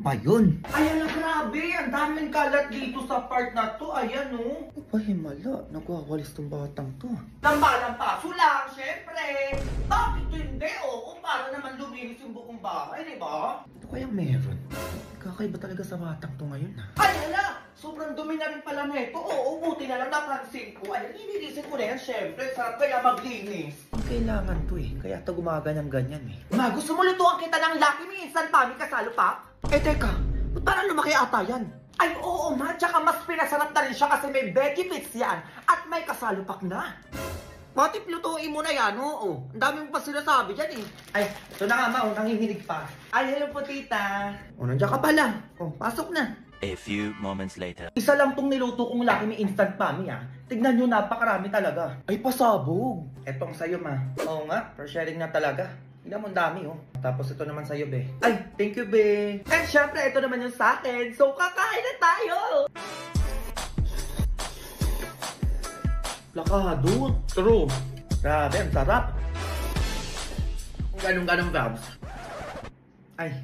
pa yun. Ayan na, grabe. Ang daming kalat dito sa part na to. Ayan, oh. Pahimala, nagwawalis tong batang to. Lampa-lampaso lang, syempre. Bakit hindi, oh? Kung paano naman luminis yung buong bahay, di ba? Ano kayang meron? Kakaiba talaga sa batang to ngayon, ha? Ayan na! Sobrang dumi na rin pala nito. Oo, buti na lang napansin ko. Ayan, nililisin ko na yan, syempre. Sarap kaya maglinis. Ang kailangan to eh, kaya ito gumaganyang-ganyan eh. Ma, gusto mo lutuan kita ng Lucky Me Instant Pami kasalo pa? Eh teka, ba't parang lumaki ata yan? Ay, oo ma, tsaka mas pinasarap na rin siya kasi may benefits yan at may kasalupak na. Pati lutuin mo na yan, oo. Ang dami mo pa sinasabi dyan eh. Ay, ito na nga ma, nanginginig pa. Ay, hello po tita. O, nandiyan ka pala. O, pasok na. A few moments later. Isa lang tong niluto kong Lucky Me Instant Pami ah. Tignan nyo, napakarami talaga. Ay, pasabog. Etong sa'yo ma. Oo nga, for sharing na talaga. Tignan mo ang dami oh. Tapos ito naman sa'yo, be. Ay, thank you be. And syempre, ito naman yung sa akin. So, kakain na tayo. Lakado. True. Grabe, ang sarap. Ganun-ganun, Babs. Ay,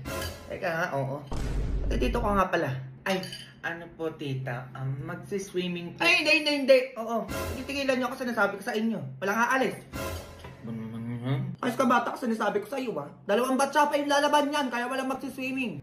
teka nga, oo. Pati dito ka nga pala. Ay, ano po, tita? Magsi-swimming po. Ay, hindi. Oo, tigilan nyo ako sinasabi ko sa inyo. Walang aalis. Ayos ka bata kasi sinasabi ko sa iyo ah. Dalawang batsa pa yung lalaban yan, kaya walang magsiswimming.